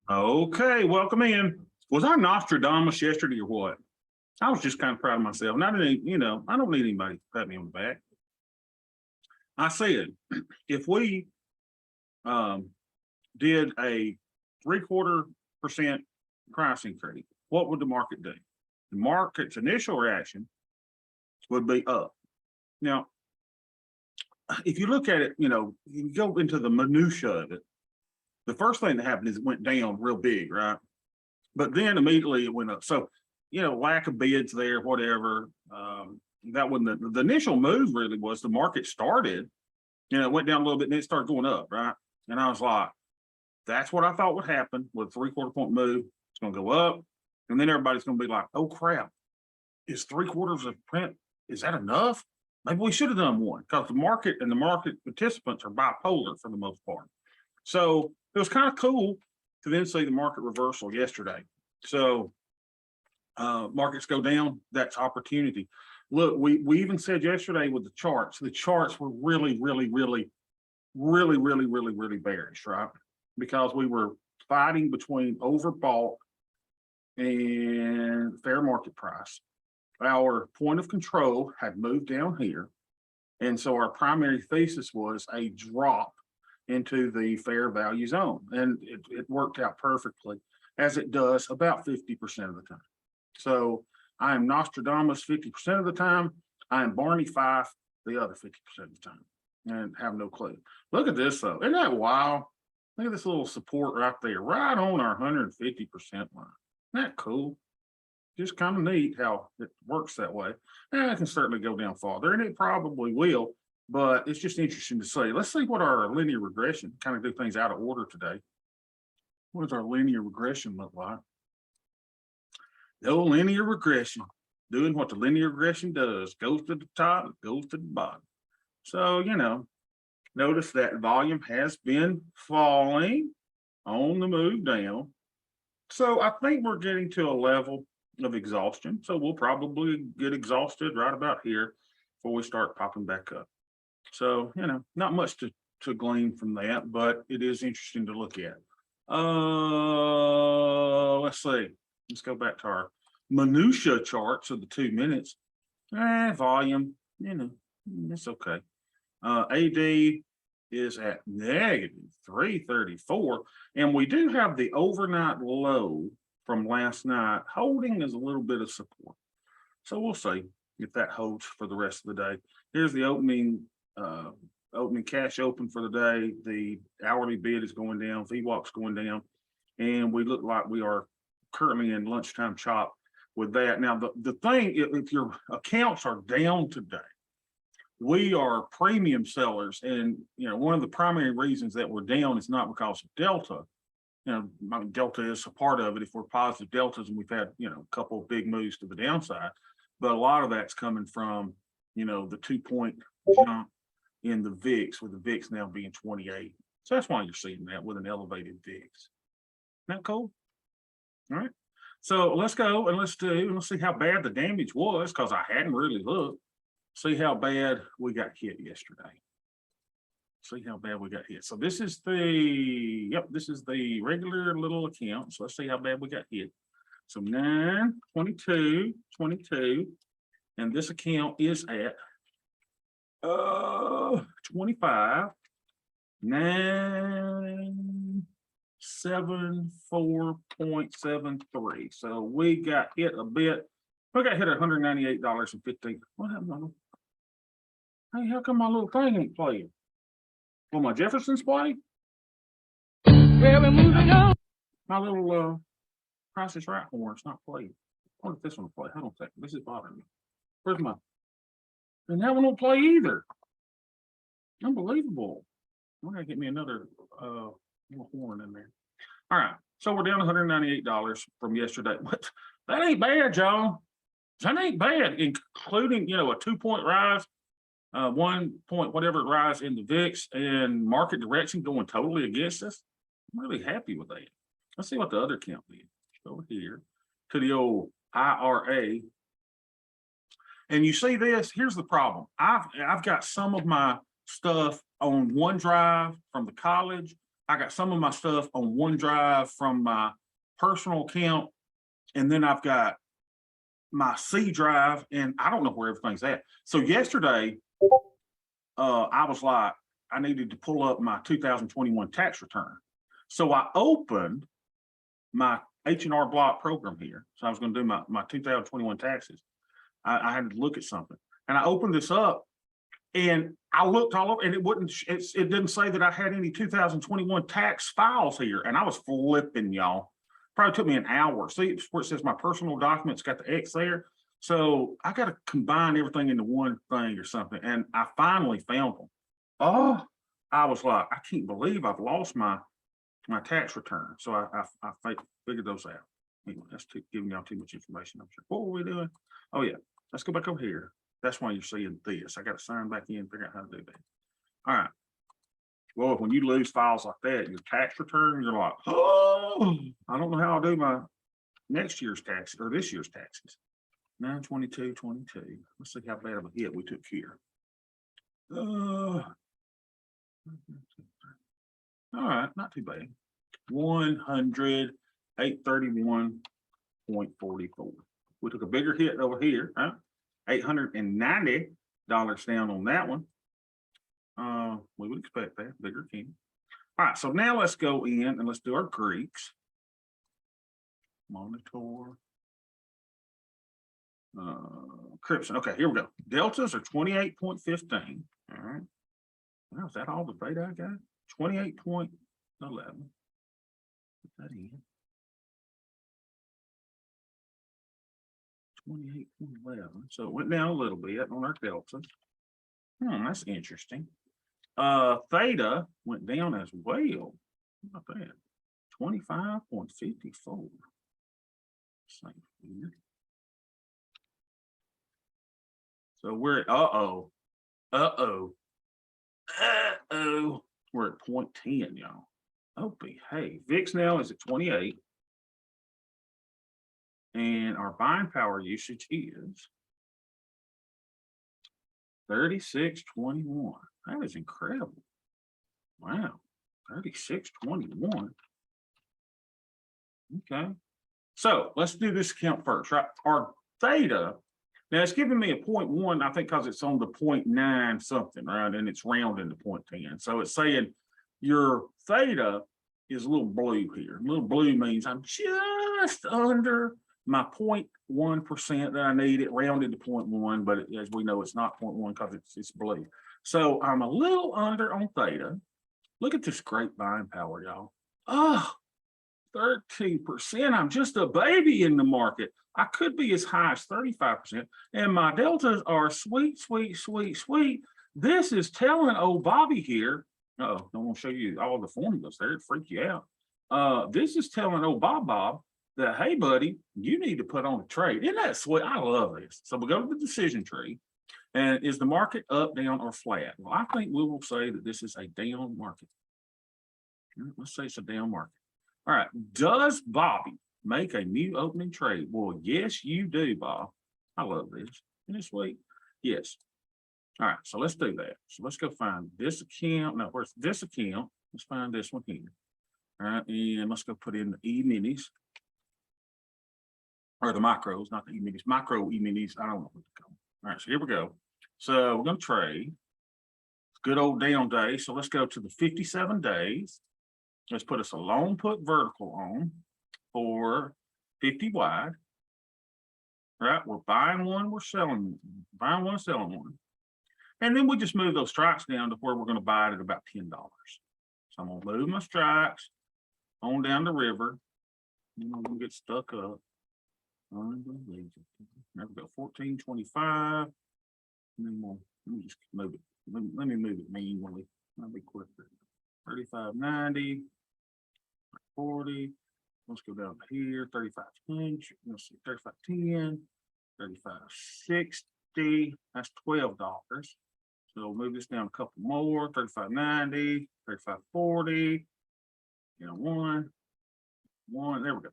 Okay, welcome in. Was I Nostradamus yesterday or what? I was just kind of proud of myself. And I didn't, I don't need anybody to pat me on the back. I said, if we did a 0.75% price increase, what would the market do? The market's initial reaction would be up. Now, if you look at it, you go into the minutia of it. The first thing that happened is it went down real big, right? But then immediately it went up. So, lack of bids there, whatever. That wasn't the initial move really was the market started, it went down a little bit and then it started going up, right? And I was like, that's what I thought would happen with a 0.75 point move. It's going to go up. And then everybody's going to be like, oh crap, is 0.75%, is that enough? Maybe we should have done one because the market and the market participants are bipolar for the most part. So it was kind of cool to then see the market reversal yesterday. So markets go down, that's opportunity. Look, we even said yesterday with the charts were really bearish, right? Because we were fighting between overbought and fair market price. Our point of control had moved down here. And so our primary thesis was a drop into the fair value zone. And it worked out perfectly, as it does about 50% of the time. So I am Nostradamus 50% of the time. I am Barney Fife the other 50% of the time, and have no clue. Look at this though. Isn't that wild? Look at this little support right there, right on our 150% line. Isn't that cool? Just kind of neat how it works that way. And it can certainly go down farther, and it probably will, but it's just interesting to see. Let's see what our linear regression, kind of do things out of order today. What does our linear regression look like? No linear regression, doing what the linear regression does, goes to the top, goes to the bottom. So, notice that volume has been falling on the move down. So I think we're getting to a level of exhaustion. So we'll probably get exhausted right about here before we start popping back up. So, not much to glean from that, but it is interesting to look at. Let's see. Let's go back to our minutia charts of the 2 minutes. Volume, it's okay. AD is at negative 334, and we do have the overnight low from last night holding as a little bit of support. So we'll see if that holds for the rest of the day. Here's the opening cash open for the day. The hourly bid is going down, VWAP's going down, and we look like we are currently in lunchtime chop with that. Now, the thing, if your accounts are down today, we are premium sellers, and one of the primary reasons that we're down is not because of Delta. Delta is a part of it if we're positive deltas, and we've had a couple of big moves to the downside, but a lot of that's coming from the 2-point jump in the VIX, with the VIX now being 28. So that's why you're seeing that with an elevated VIX. Isn't that cool? All right. So let's go and let's see how bad the damage was, because I hadn't really looked. See how bad we got hit yesterday. See how bad we got hit. So this is this is the regular little account. So let's see how bad we got hit. So 9/22/22, and this account is at 25 974.73. So we got hit a bit. We got hit at $198.50. What happened? Hey, how come my little thing ain't playing? Well, my Jefferson's play? Well, we're moving on. My little Price is Right horn's not playing. I wonder if this one will play. Hold on a second. This is bothering me. Where's my? And that one won't play either. Unbelievable. I'm gonna get me another little horn in there. All right. So we're down $198 from yesterday. What? That ain't bad, y'all. That ain't bad, including a 2-point rise, 1 point whatever rise in the VIX, and market direction going totally against us. I'm really happy with that. Let's see what the other account did. Over here to the old IRA. And you see this, here's the problem. I've got some of my stuff on OneDrive from the college, I got some of my stuff on OneDrive from my personal account, and then I've got my C drive, and I don't know where everything's at. So yesterday, I was like, I needed to pull up my 2021 tax return. So I opened my H&R Block program here. So I was going to do my 2021 taxes. I had to look at something, and I opened this up, and I looked all over, and it didn't say that I had any 2021 tax files here, and I was flipping, y'all. Probably took me an hour. See where it says my personal documents, got the X there. So I got to combine everything into one thing or something, and I finally found them. Oh, I was like, I can't believe I've lost my tax return. So I figured those out. Anyway, that's giving y'all too much information, I'm sure. What were we doing? Oh yeah, let's go back over here. That's why you're seeing this. I got to sign back in and figure out how to do that. All right. Well, when you lose files like that, your tax return, you're like, oh, I don't know how I'll do my next year's taxes or this year's taxes. 9/22/22. Let's see how bad of a hit we took here. All right, not too bad. 100,831.44. We took a bigger hit over here, huh? $890 down on that one. We would expect that, bigger king. All right, so now let's go in and let's do our Greeks. Monitor. Encryption. Okay, here we go. Deltas are 28.15. All right. Now, is that all the data I got? 28.11. Put that in. 28.11. So it went down a little bit on our delta. That's interesting. Theta went down as well. Not bad. 25.54. Same here. So we're at we're at 0.10, y'all. Oh, behave. VIX now is at 28. And our buying power usage is 36.21. That is incredible. Wow. 36.21. Okay. So let's do this account first, right? Our theta, now it's giving me a 0.1, I think, because it's on the 0.9 something, right? And it's rounding to 0.10. So it's saying your theta is a little blue here. A little blue means I'm just under my 0.1% that I need. It rounded to 0.1, but as we know, it's not 0.1 because it's blue. So I'm a little under on theta. Look at this great buying power, y'all. Oh, 13%. I'm just a baby in the market. I could be as high as 35%. And my deltas are sweet, sweet, sweet, sweet. This is telling old Bobby here. Uh-oh, I want to show you all the formulas there. It'd freak you out. This is telling old Bob that, hey, buddy, you need to put on a trade. Isn't that sweet? I love this. So we go to the decision tree. And is the market up, down, or flat? Well, I think we will say that this is a down market. Let's say it's a down market. All right. Does Bobby make a new opening trade? Well, yes, you do, Bob. I love this. Isn't it sweet? Yes. All right. So let's do that. So let's go find this account. Now, where's this account? Let's find this one here. All right. And let's go put in the E-minis. Or the micros, not the E-minis. Micro E-minis. I don't know what to call them. All right. So here we go. So we're going to trade. Good old down day. So let's go to the 57 days. Let's put us a long put vertical on for 50 wide. Right? We're buying one, we're selling, buying one, selling one. And then we just move those strikes down to where we're going to buy it at about $10. So I'm going to move my strikes on down the river. I'm going to get stuck up. There we go, 14.25. And then let me just move it. Let me move it manually. That'll be quicker. 35.90, 40. Let's go down here. 35.10. Let's see, 35.10, 35.60. That's $12. So we'll move this down a couple more. 35.90, 35.40. You know, one. There we go.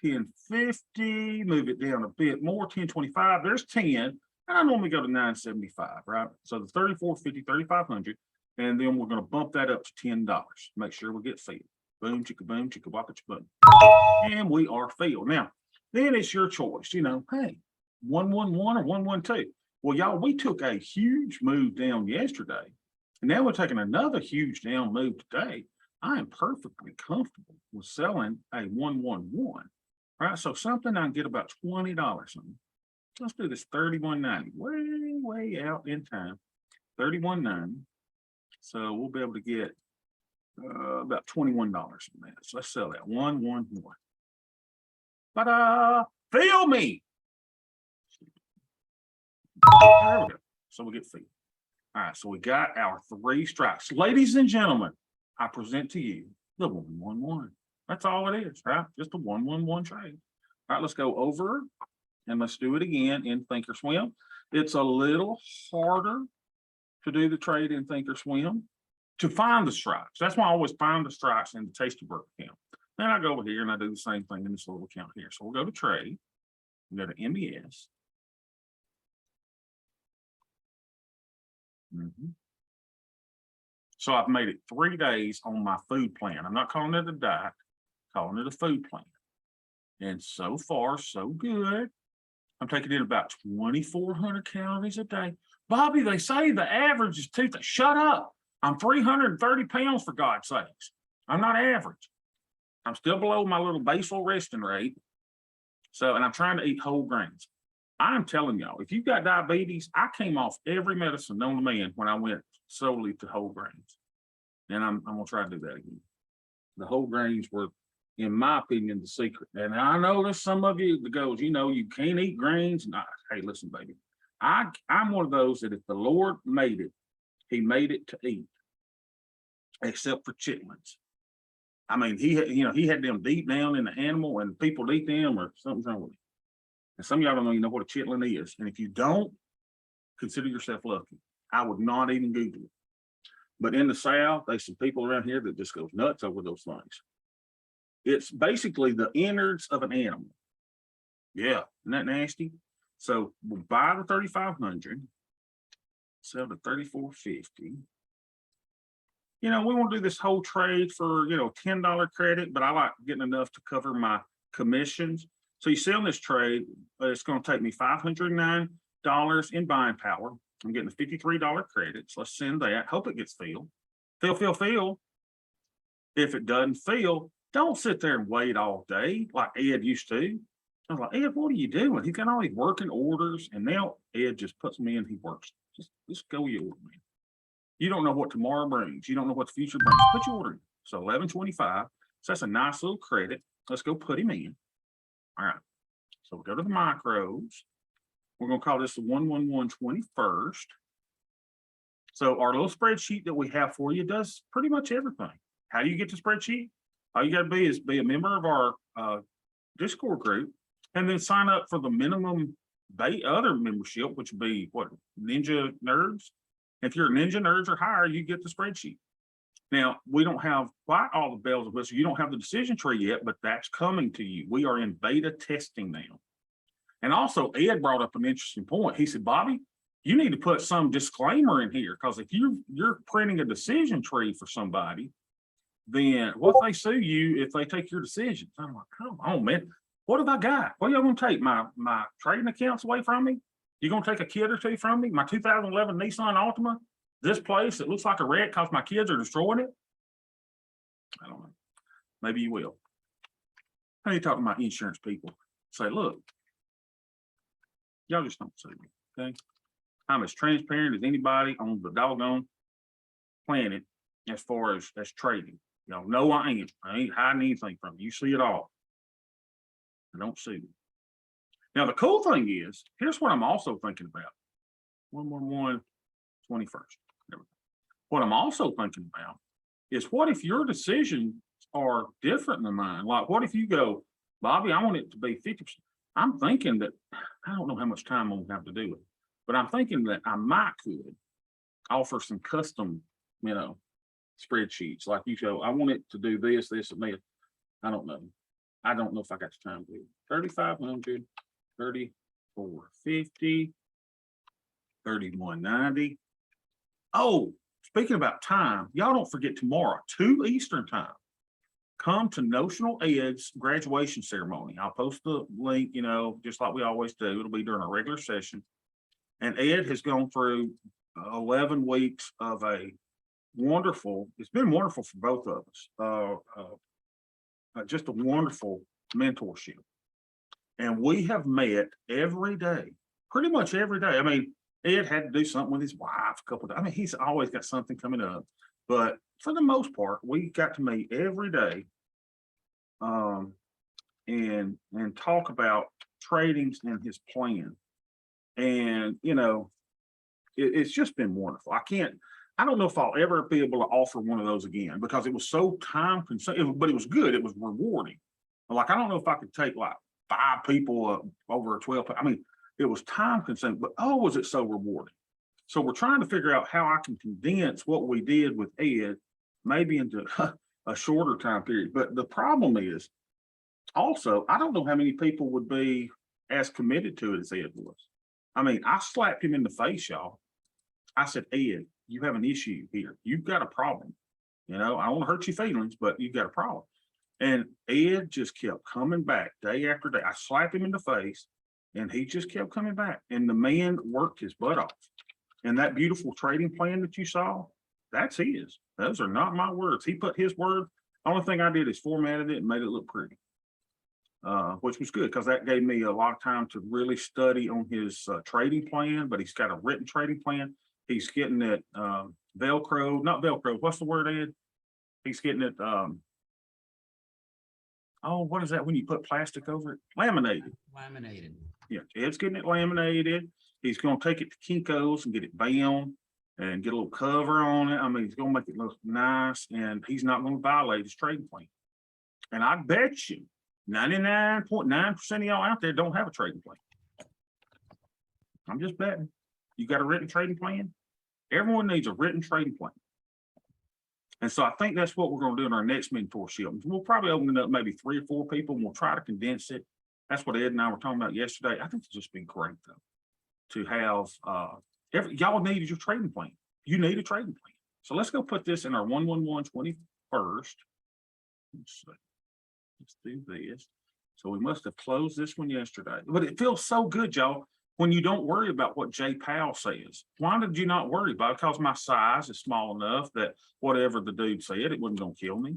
10.50. Move it down a bit more. 10.25. There's 10. And I normally go to 9.75, right? So the 34.50, 3,500. And then we're going to bump that up to $10. Make sure we get filled. Boom, chicka, waka, boom. And we are filled. Now, then it's your choice. You know, hey, 111 or 112. Well, y'all, we took a huge move down yesterday. And now we're taking another huge down move today. I am perfectly comfortable with selling a 111. Right? So something I can get about $20 on. Let's do this 31.90. Way out in time. 31.90. So we'll be able to get about $21 on that. So let's sell that 111. Ta-da! Fill me. There we go. So we get filled. All right. So we got our 3 strikes. Ladies and gentlemen, I present to you the 111. That's all it is, right? Just a 111 trade. All right. Let's go over and let's do it again in Thinkorswim. It's a little harder to do the trade in Thinkorswim to find the strikes. That's why I always find the strikes in the Tastywork account. Then I go over here and I do the same thing in this little account here. So we'll go to trade, we'll go to MES. So I've made it 3 days on my food plan. I'm not calling it a diet, calling it a food plan. And so far, so good. I'm taking in about 2,400 calories a day. Bobby, they say the average is 2,000. Shut up. I'm 330 pounds, for God's sakes. I'm not average. I'm still below my little basal resting rate. So, and I'm trying to eat whole grains. I'm telling y'all, if you've got diabetes, I came off every medicine known to man when I went solely to whole grains. And I'm going to try to do that again. The whole grains were, in my opinion, the secret. And I know there's some of you that goes, you know, you can't eat grains. And hey, listen, baby, I'm one of those that if the Lord made it, he made it to eat, except for chitlins. I mean, he had them deep down in the animal, and people eat them or something's wrong with it. And some of y'all don't even know what a chitlin is. And if you don't, consider yourself lucky. I would not even Google it. But in the South, there's some people around here that just goes nuts over those things. It's basically the innards of an animal. Yeah, isn't that nasty? So we'll buy the 3,500, sell the 3,450. You know, we want to do this whole trade for, you know, $10 credit, but I like getting enough to cover my commissions. So you sell this trade, it's going to take me $509 in buying power. I'm getting a $53 credit. So let's send that. Hope it gets filled. Fill. If it doesn't fill, don't sit there and wait all day like Ed used to. I was like, Ed, what are you doing? He's got all these working orders, and now Ed just puts me in. He works. Just go your order, man. You don't know what tomorrow brings. You don't know what the future brings. Put your order in. So 1125. So that's a nice little credit. Let's go put him in. All right. So we'll go to the micros. We're going to call this the 11121st. So our little spreadsheet that we have for you does pretty much everything. How do you get the spreadsheet? All you got to be is be a member of our Discord group, and then sign up for the minimum other membership, which would be what, Ninja Nerds. If you're a Ninja Nerds or higher, you get the spreadsheet. Now, we don't have quite all the bells and whistles. You don't have the decision tree yet, but that's coming to you. We are in beta testing now. And also, Ed brought up an interesting point. He said, Bobby, you need to put some disclaimer in here, because if you're printing a decision tree for somebody, then what if they sue you if they take your decisions? I'm like, come on, man. What have I got? What are y'all going to take? My trading accounts away from me? You going to take a kid or two from me? My 2011 Nissan Altima? This place that looks like a wreck because my kids are destroying it? I don't know. Maybe you will. I need to talk to my insurance people. Say, look, y'all just don't sue me, okay? I'm as transparent as anybody on the doggone planet as far as trading. Y'all know I am. I ain't hiding anything from you. You see it all. I don't sue me. Now, the cool thing is, here's what I'm also thinking about. 111 21st. What I'm also thinking about is, what if your decisions are different than mine? Like, what if you go, Bobby, I want it to be 50%. I'm thinking that, I don't know how much time I'm going to have to do it, but I'm thinking that I might could offer some custom, you know, spreadsheets. Like you go, I want it to do this, this, and this. I don't know. I don't know if I got the time to do it. 3,500, 3,450, 3,190. Oh, speaking about time, y'all don't forget tomorrow, 2 Eastern time. Come to Notional Ed's graduation ceremony. I'll post the link, just like we always do. It'll be during a regular session. And Ed has gone through 11 weeks of it's been wonderful for both of us. Just a wonderful mentorship. And we have met every day, pretty much every day. I mean, Ed had to do something with his wife a couple of days. I mean, he's always got something coming up, but for the most part, we got to meet every day, and talk about tradings and his plan. And it's just been wonderful. I don't know if I'll ever be able to offer one of those again because it was so time consuming, but it was good. It was rewarding. Like, I don't know if I could take like 5 people over a 12. I mean, it was time consuming, but was it so rewarding? So we're trying to figure out how I can condense what we did with Ed maybe into a shorter time period. But the problem is also, I don't know how many people would be as committed to it as Ed was. I mean, I slapped him in the face, y'all. I said, Ed, you have an issue here. You've got a problem. I don't want to hurt your feelings, but you've got a problem. And Ed just kept coming back day after day. I slapped him in the face and he just kept coming back. And the man worked his butt off. And that beautiful trading plan that you saw, that's his. Those are not my words. He put his word. The only thing I did is formatted it and made it look pretty, which was good because that gave me a lot of time to really study on his trading plan. But he's got a written trading plan. He's getting it not Velcro. What's the word, Ed? He's getting it. What is that when you put plastic over it? Laminated. Laminated. Yeah, Ed's getting it laminated. He's going to take it to Kinko's and get it bound and get a little cover on it. I mean, he's going to make it look nice, and he's not going to violate his trading plan. And I bet you 99.9% of y'all out there don't have a trading plan. I'm just betting. You got a written trading plan? Everyone needs a written trading plan. And so I think that's what we're going to do in our next mentorship. We'll probably open it up maybe 3 or 4 people, and we'll try to condense it. That's what Ed and I were talking about yesterday. I think it's just been great, though, to have y'all needed your trading plan. You need a trading plan. So let's go put this in our 111 21st. Let's see. Let's do this. So we must have closed this one yesterday. But it feels so good, y'all, when you don't worry about what Jay Powell says. Why did you not worry about it? Because my size is small enough that whatever the dude said, it wasn't going to kill me.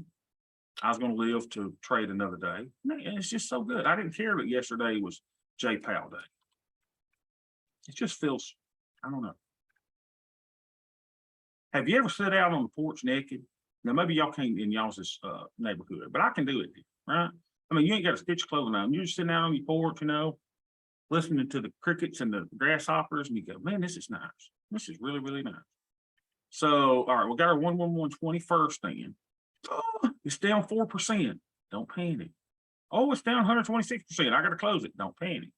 I was going to live to trade another day. And it's just so good. I didn't care that yesterday was Jay Powell day. It just feels, I don't know. Have you ever sat out on the porch naked? Now, maybe y'all can't in y'all's neighborhood, but I can do it, right? I mean, you ain't got a stitch of clothing on. You're just sitting out on your porch, listening to the crickets and the grasshoppers, and you go, man, this is nice. This is really, really nice. So, all right, we got our 111 21st in. Oh, it's down 4%. Don't panic. Oh, it's down 126%. I got to close it. Don't panic.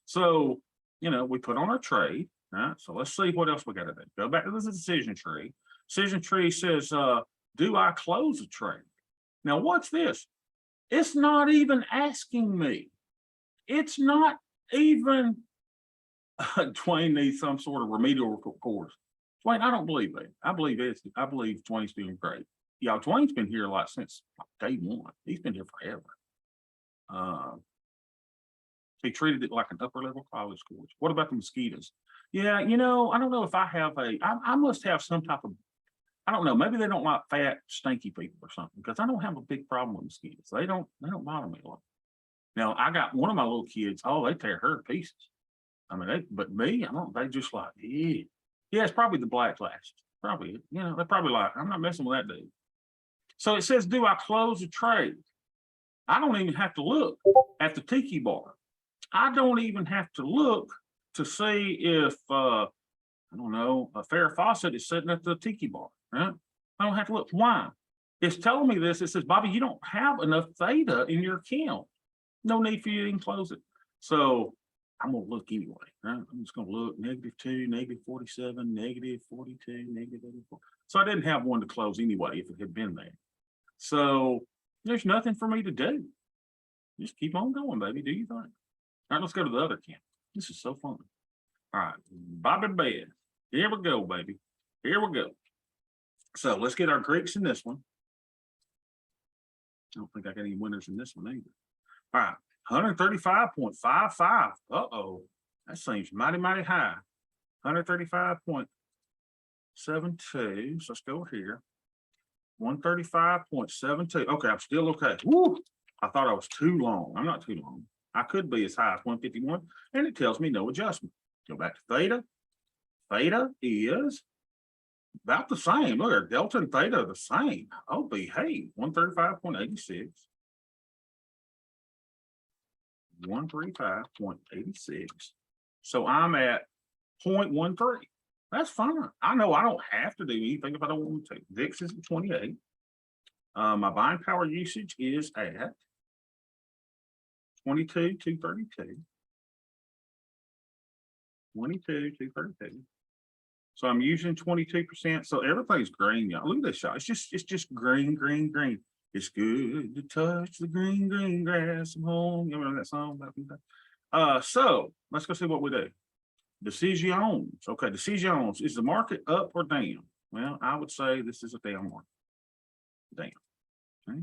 So, we put on our trade. Right? So let's see what else we got to do. Go back to the decision tree. Decision tree says, do I close a trade? Now, what's this? It's not even asking me. It's not even Dwayne needs some sort of remedial course. Dwayne, I don't believe that. I believe Dwayne's doing great. Yeah, Dwayne's been here since day one. He's been here forever. He treated it like an upper level college course. What about the mosquitoes? Yeah, I don't know if I have I must have some type of, I don't know, maybe they don't like fat, stinky people or something, because I don't have a big problem with mosquitoes. They don't bother me a lot. Now, I got one of my little kids, they tear her to pieces. I mean, but me, they just like, yeah. Yeah, it's probably the black glasses. Probably, they're probably like, I'm not messing with that dude. So it says, do I close a trade? I don't even have to look at the tiki bar. I don't even have to look to see if, a Farrah Fawcett is sitting at the tiki bar. Right? I don't have to look. Why? It's telling me this. It says, Bobby, you don't have enough theta in your account. No need for you to even close it. So I'm going to look anyway. Right? I'm just going to look -2, -47, -42, -84. So I didn't have one to close anyway if it had been there. So there's nothing for me to do. Just keep on going, baby. Do you think? All right, let's go to the other camp. This is so fun. All right, Bobby Bed. Here we go, baby. Here we go. So let's get our Greeks in this one. I don't think I got any winners in this one either. All right, 135.55. Uh-oh, that seems mighty, mighty high. 135.72. So let's go here. 135.72. Okay, I'm still okay. Woo! I thought I was too long. I'm not too long. I could be as high as 151, and it tells me no adjustment. Go back to theta. Theta is about the same. Look at delta and theta are the same. Oh, behave. 135.86. 135.86. So I'm at 0.13. That's fine. I know I don't have to do anything if I don't want to. VIX is at 28. My buying power usage is at 22,232. 22,232. So I'm using 22%. So everything's green, y'all. Look at this shot. It's just green, green, green. It's good to touch the green, green grass of home. You remember that song? So let's go see what we do. Decisions. Okay, decisions. Is the market up or down? Well, I would say this is a down market. Down. Okay.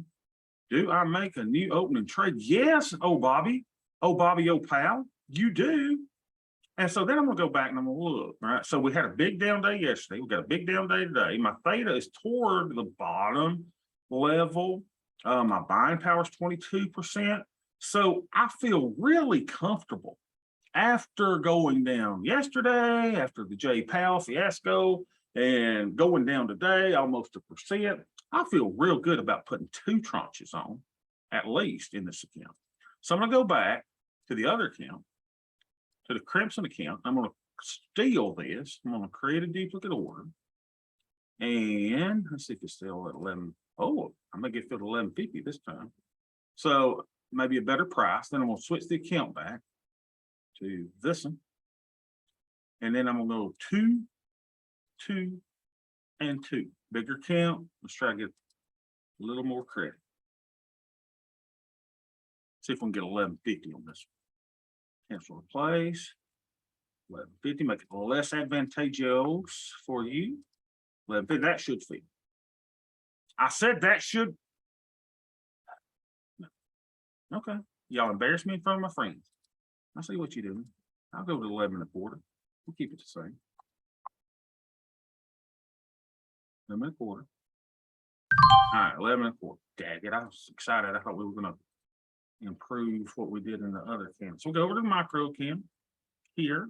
Do I make a new opening trade? Yes, oh Bobby. Oh Bobby, oh pal. You do. And so then I'm gonna go back and I'm gonna look. All right. So we had a big down day yesterday. We got a big down day today. My theta is toward the bottom level. My buying power is 22%. So I feel really comfortable after going down yesterday, after the Jay Powell fiasco, and going down today almost 1%. I feel real good about putting 2 tranches on, at least in this account. So I'm gonna go back to the other account, to the Crimson account. I'm going to steal this. I'm going to create a duplicate order. And let's see if it's still at 11. Oh, I'm going to get filled at 11.50 this time. So maybe a better price. Then I'm going to switch the account back to this one. And then I'm going to go 2, 2, and 2. Bigger count. Let's try to get a little more credit. See if we can get 11.50 on this one. Cancel replace. 11.50, make it less advantageous for you. 11.50, that should fit. I said that should. Okay, y'all embarrass me in front of my friends. I see what you're doing. I'll go to 11.25. We'll keep it the same. 11.25. All right, 11.25. Dang it, I was excited. I thought we were going to improve what we did in the other cam. So we'll go over to the micro cam here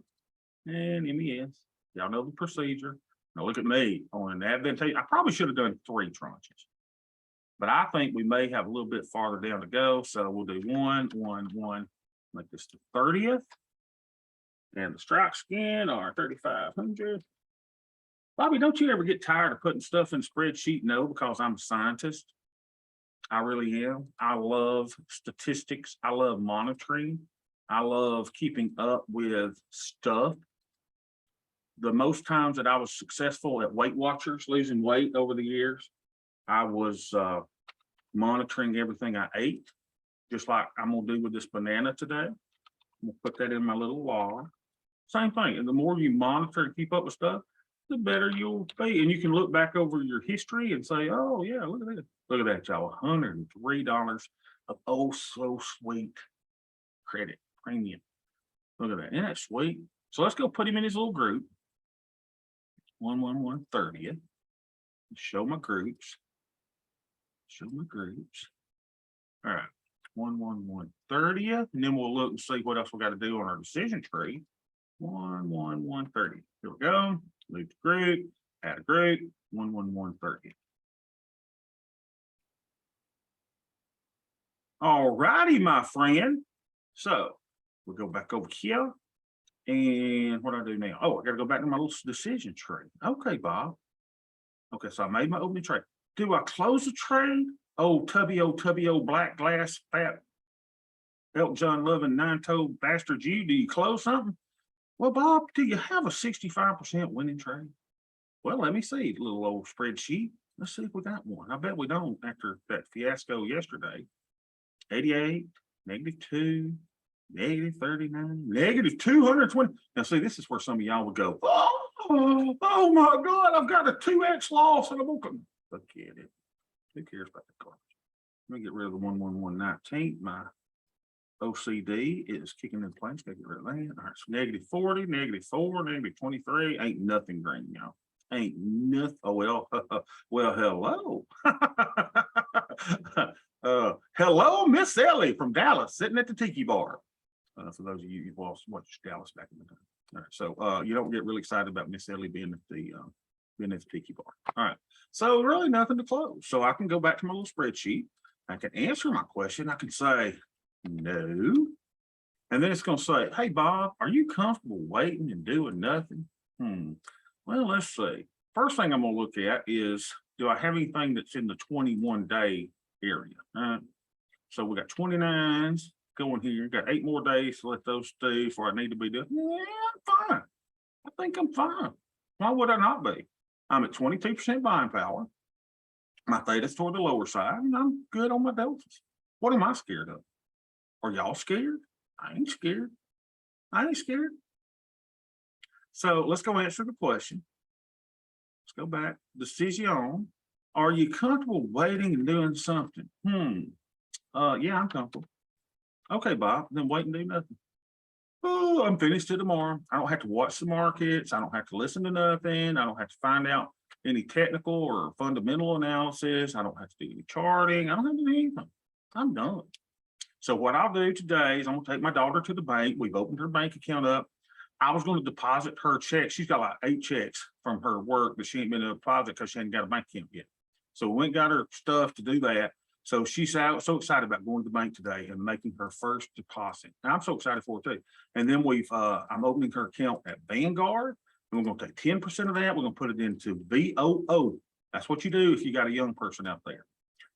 and MES. Y'all know the procedure. Now look at me on an advantage. I probably should have done 3 tranches, but I think we may have a little bit farther down to go. So we'll do 1, 1, 1, make this the 30th. And the strike skin are 3,500. Bobby, don't you ever get tired of putting stuff in spreadsheet? No, because I'm a scientist. I really am. I love statistics. I love monitoring. I love keeping up with stuff. The most times that I was successful at Weight Watchers, losing weight over the years, I was monitoring everything I ate, just like I'm gonna do with this banana today. I'm gonna put that in my little log. Same thing. And the more you monitor and keep up with stuff, the better you'll be. And you can look back over your history and say, oh yeah, look at that. Look at that, y'all. $103 of oh so sweet credit premium. Look at that. Isn't that sweet? So let's go put him in his little group. 11130th. Show my groups. Show my groups. All right. 11130th. And then we'll look and see what else we got to do on our decision tree. 11130. Here we go. Leave the group. Add a group. 11130. All righty, my friend. So we'll go back over here. And what do I do now? Oh, I got to go back to my little decision tree. Okay, Bob. Okay, so I made my opening trade. Do I close the trade? Oh, tubby, black glass, fat, Elton John loving, nine-toed bastard you. Do you close something? Well, Bob, do you have a 65% winning trade? Well, let me see, little old spreadsheet. Let's see if we got one. I bet we don't after that fiasco yesterday. 88, -2, -39, -220. Now, see, this is where some of y'all would go, oh, Oh my God, I've got a 2x loss and I'm gonna forget it. Who cares about the garbage? Let me get rid of the 11119. My OCD is kicking in place. Gotta get rid of that. All right, so -40, -4, -23. Ain't nothing green, y'all. Ain't nothing. Oh, well, well, hello. Hello, Miss Ellie from Dallas, sitting at the tiki bar. For those of you who've watched Dallas back in the day. All right, so you don't get really excited about Miss Ellie being at the tiki bar. All right, so really nothing to close. So I can go back to my little spreadsheet. I can answer my question. I can say no, and then it's going to say, "Hey Bob, are you comfortable waiting and doing nothing?" Well, let's see. First thing I'm going to look at is, do I have anything that's in the 21-day area? So we got 29s going here. Got 8 more days to let those stay before I need to be doing. Yeah, I'm fine. I think I'm fine. Why would I not be? I'm at 22% buying power. My theta's toward the lower side, and I'm good on my deltas. What am I scared of? Are y'all scared? I ain't scared. I ain't scared. So let's go answer the question. Let's go back. Decision. Are you comfortable waiting and doing something? Yeah, I'm comfortable. Okay, Bob, then wait and do nothing. Oh, I'm finished till tomorrow. I don't have to watch the markets. I don't have to listen to nothing. I don't have to find out any technical or fundamental analysis. I don't have to do any charting. I don't have to do anything. I'm done. So what I'll do today is I'm gonna take my daughter to the bank. We've opened her bank account up. I was going to deposit her check. She's got like 8 checks from her work, but she ain't been able to deposit because she ain't got a bank account yet. So we went and got her stuff to do that. So she's so excited about going to the bank today and making her first deposit. And I'm so excited for it too. And then I'm opening her account at Vanguard. And we're going to take 10% of that. We're going to put it into VOO. That's what you do if you got a young person out there.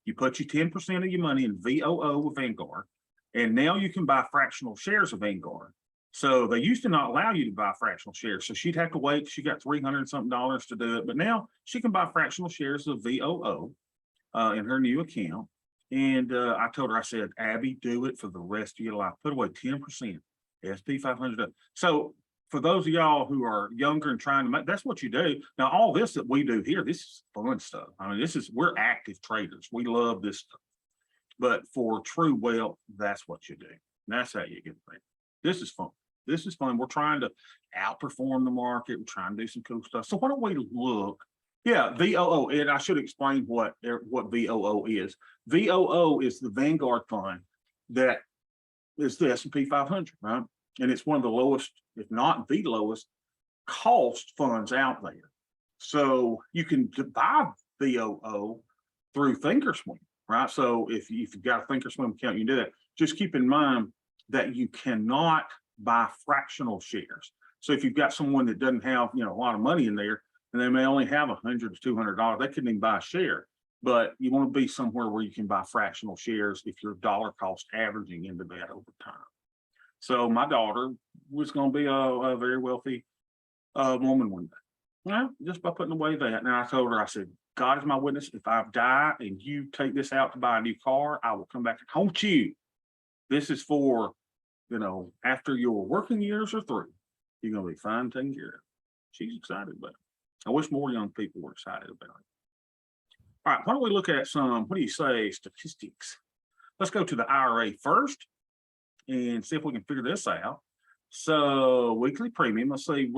You put your 10% of your money in VOO with Vanguard. And now you can buy fractional shares of Vanguard. So they used to not allow you to buy fractional shares. So she'd have to wait. She got $300 something to do it. But now she can buy fractional shares of VOO in her new account. And I told her, I said, Abby, do it for the rest of your life. Put away 10%, SP 500. So for those of y'all who are younger and trying to make, that's what you do. Now, all this that we do here, this is fun stuff. I mean, we're active traders. We love this stuff. But for true wealth, that's what you do. And that's how you get paid. This is fun. This is fun. We're trying to outperform the market. We're trying to do some cool stuff. So why don't we look? Yeah, VOO. And I should explain what VOO is. VOO is the Vanguard fund that is the S&P 500, right? And it's one of the lowest, if not the lowest, cost funds out there. So you can buy VOO through Thinkorswim, right? So if you've got a Thinkorswim account, you can do that. Just keep in mind that you cannot buy fractional shares. So if you've got someone that doesn't have, a lot of money in there, and they may only have $100 to $200, they couldn't even buy a share. But you want to be somewhere where you can buy fractional shares if your dollar cost averaging into that over time. So my daughter was going to be a very wealthy woman one day. Well, just by putting away that. Now I told her, I said, God is my witness. If I die and you take this out to buy a new car, I will come back and haunt you. This is for, after your working years are through, you're going to be fine taken care of. She's excited about it. I wish more young people were excited about it. All right, why don't we look at some, what do you say, statistics? Let's go to the IRA first and see if we can figure this out. So weekly premium, let's see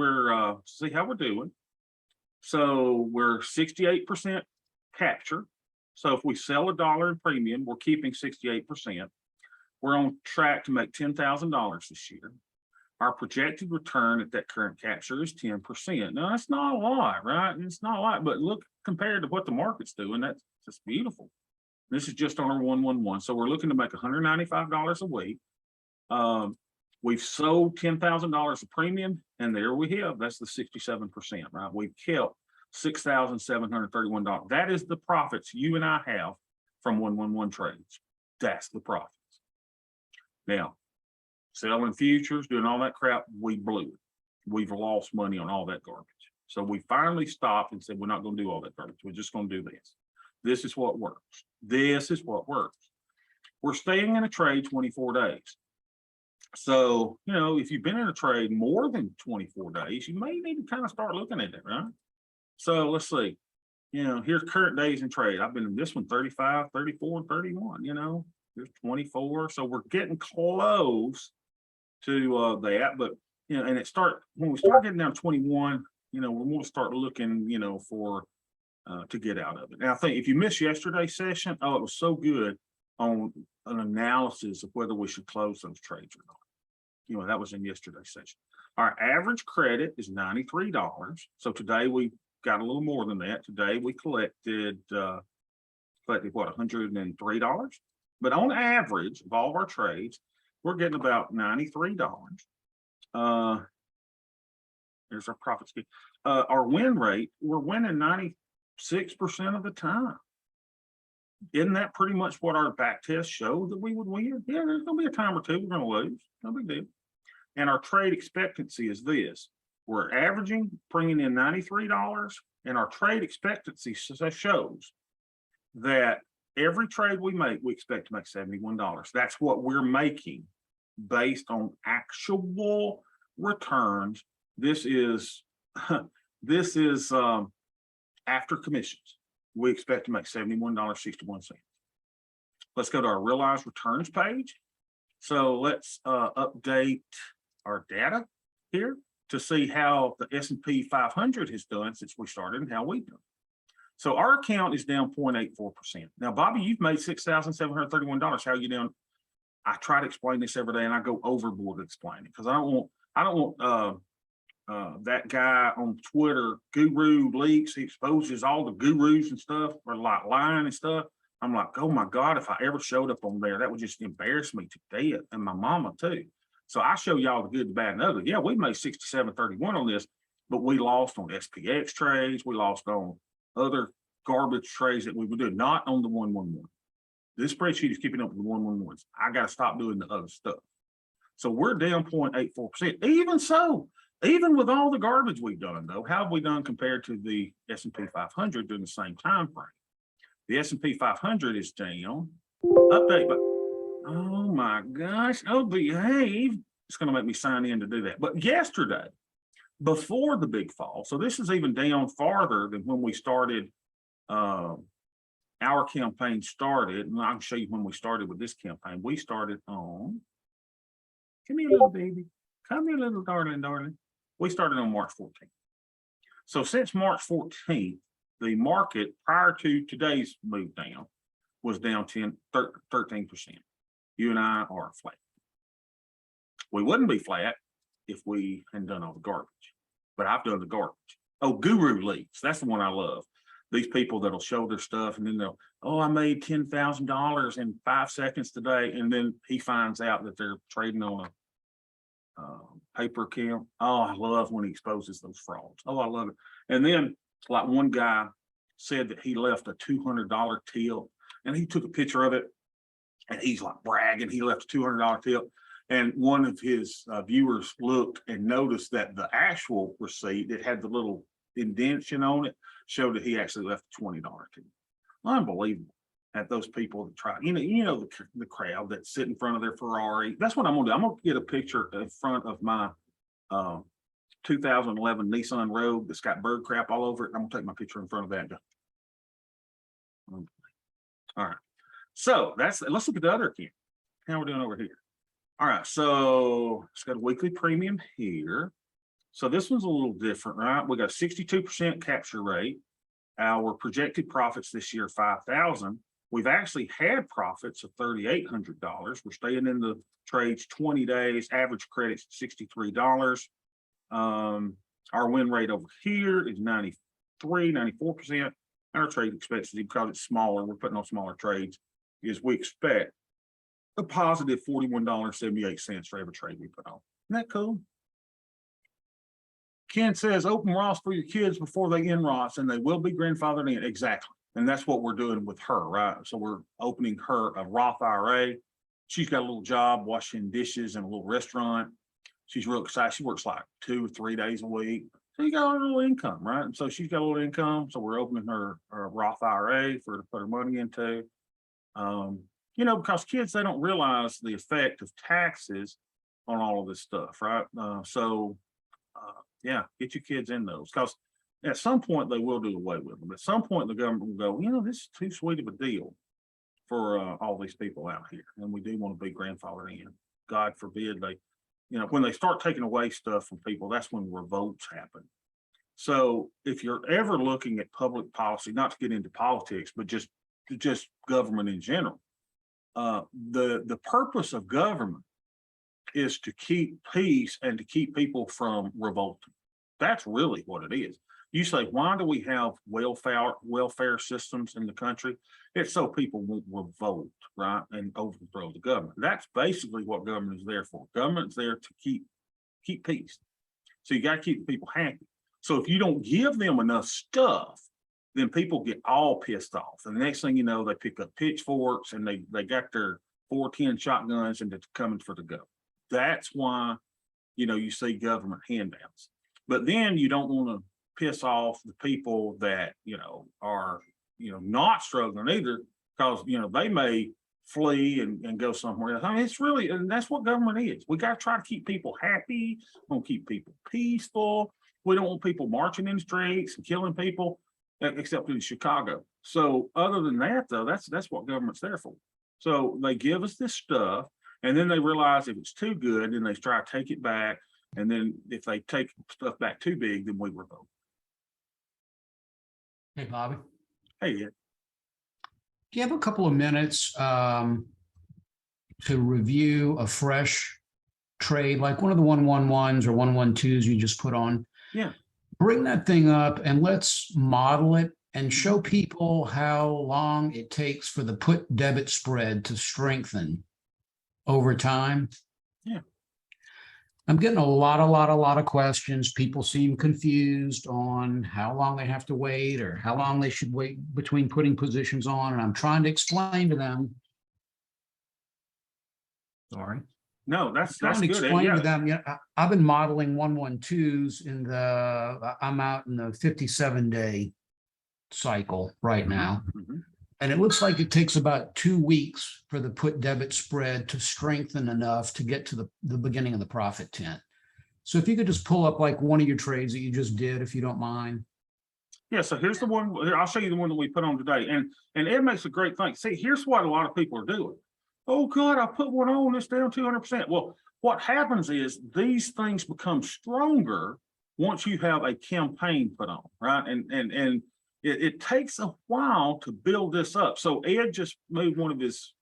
see how we're doing. So we're 68% capture. So if we sell $1 in premium, we're keeping 68%. We're on track to make $10,000 this year. Our projected return at that current capture is 10%. Now, that's not a lot, right? It's not a lot, but look, compared to what the market's doing, that's just beautiful. This is just on our 111. So we're looking to make $195 a week. We've sold $10,000 of premium, and there we have, that's the 67%, right? We've kept $6,731. That is the profits you and I have from 111 trades. That's the profits. Now, selling futures, doing all that crap, we blew it. We've lost money on all that garbage. So we finally stopped and said, we're not going to do all that garbage. We're just going to do this. This is what works. This is what works. We're staying in a trade 24 days. So, if you've been in a trade more than 24 days, you may need to kind of start looking at it, right? So let's see. Here's current days in trade. I've been in this one 35, 34, 31, here's 24. So we're getting close to that. But and when we start getting down 21, we want to start looking, for to get out of it. Now I think if you missed yesterday's session, oh, it was so good on an analysis of whether we should close those trades or not. That was in yesterday's session. Our average credit is $93. So today we got a little more than that. Today we collected what, $103. But on average of all of our trades, we're getting about $93. There's our profit scheme. Our win rate, we're winning 96% of the time. Isn't that pretty much what our back test showed that we would win? Yeah, there's gonna be a time or two we're gonna lose. No big deal. And our trade expectancy is this. We're averaging, bringing in $93, and our trade expectancy shows that every trade we make, we expect to make $71. That's what we're making based on actual returns. This is after commissions. We expect to make $71.61. Let's go to our realized returns page. So let's update our data here to see how the S&P 500 has done since we started and how we've done. So our account is down 0.84%. Now, Bobby, you've made $6,731. How are you doing? I try to explain this every day, and I go overboard explaining because I don't want that guy on Twitter, Guru Leaks. He exposes all the gurus and stuff, or like lying and stuff. I'm like, oh my God, if I ever showed up on there, that would just embarrass me to death, and my mama too. So I show y'all the good, the bad, and ugly. Yeah, we made 67.31 on this, but we lost on SPX trades. We lost on other garbage trades that we would do, not on the 111. This spreadsheet is keeping up with the 111s. I got to stop doing the other stuff. So we're down 0.84%. Even so, even with all the garbage we've done, though, how have we done compared to the S&P 500 during the same time frame? The S&P 500 is down. Update, but oh my gosh, oh, behave. It's going to make me sign in to do that. But yesterday, before the big fall, so this is even down farther than when we started, our campaign started, and I can show you when we started with this campaign. We started on, come here, little baby. Come here, little darling. We started on March 14th. So since March 14th, the market prior to today's move down was down 13%. You and I are flat. We wouldn't be flat if we hadn't done all the garbage, but I've done the garbage. Oh, Guru Leaks. That's the one I love. These people that'll show their stuff and then they'll, oh, I made $10,000 in 5 seconds today. And then he finds out that they're trading on a paper account. Oh, I love when he exposes those frauds. Oh, I love it. And then like one guy said that he left a $200 tip and he took a picture of it and he's like bragging. He left a $200 tip. And one of his viewers looked and noticed that the actual receipt that had the little indentation on it showed that he actually left a $20 tip. Unbelievable. At those people that try, the crowd that sit in front of their Ferrari. That's what I'm gonna do. I'm gonna get a picture in front of my 2011 Nissan Rogue that's got bird crap all over it. I'm gonna take my picture in front of that. All right. So let's look at the other account. How we're doing over here. All right, so it's got a weekly premium here. So this one's a little different, right? We got a 62% capture rate. Our projected profits this year, 5,000. We've actually had profits of $3,800. We're staying in the trades 20 days. Average credit's $63. Our win rate over here is 93, 94%. Our trade expectancy, because it's smaller, we're putting on smaller trades, is we expect a positive $41.78 for every trade we put on. Isn't that cool? Ken says, open Roths for your kids before they end Roths, and they will be grandfathered in. Exactly. And that's what we're doing with her, right? So we're opening her a Roth IRA. She's got a little job washing dishes in a little restaurant. She's real excited. She works like 2 or 3 days a week. So you got a little income, right? And so she's got a little income. So we're opening her a Roth IRA for her to put her money into. Because kids, they don't realize the effect of taxes on all of this stuff, right? Yeah, get your kids in those, because at some point they will do away with them. At some point the government will go, this is too sweet of a deal for all these people out here, and we do want to be grandfathered in. God forbid they, when they start taking away stuff from people, that's when revolts happen. So if you're ever looking at public policy, not to get into politics, but just government in general, the purpose of government is to keep peace and to keep people from revolting. That's really what it is. You say, why do we have welfare systems in the country? It's so people won't revolt, right, and overthrow the government. That's basically what government is there for. Government's there to keep peace. So you got to keep people happy. So if you don't give them enough stuff, then people get all pissed off. And the next thing you know, they pick up pitchforks and they got their 410 shotguns and they're coming for the government. That's why, you see government handouts. But then you don't want to piss off the people that, are, not struggling either, because, they may flee and go somewhere else. I mean, it's really, and that's what government is. We got to try to keep people happy. We want to keep people peaceful. We don't want people marching in the streets and killing people, except in Chicago. So other than that, though, that's what government's there for. So they give us this stuff, and then they realize if it's too good, then they try to take it back. And then if they take stuff back too big, then we revolt. Hey, Bobby. Hey, Ed. Do you have a couple of minutes to review a fresh trade, like one of the 111s or 112s you just put on? Yeah. Bring that thing up and let's model it and show people how long it takes for the put debit spread to strengthen over time. Yeah. I'm getting a lot of questions. People seem confused on how long they have to wait or how long they should wait between putting positions on. And I'm trying to explain to them. Sorry. No, that's good. Explain to them. I've been modeling 112s I'm out in the 57-day cycle right now. Mm-hmm. And it looks like it takes about 2 weeks for the put debit spread to strengthen enough to get to the beginning of the profit tent. So if you could just pull up like one of your trades that you just did, if you don't mind. Yeah, so here's the one. I'll show you the one that we put on today. And Ed makes a great thing. See, here's what a lot of people are doing. Oh God, I put one on, it's down 200%. Well, what happens is these things become stronger once you have a campaign put on, right? And it takes a while to build this up. So Ed just moved one of his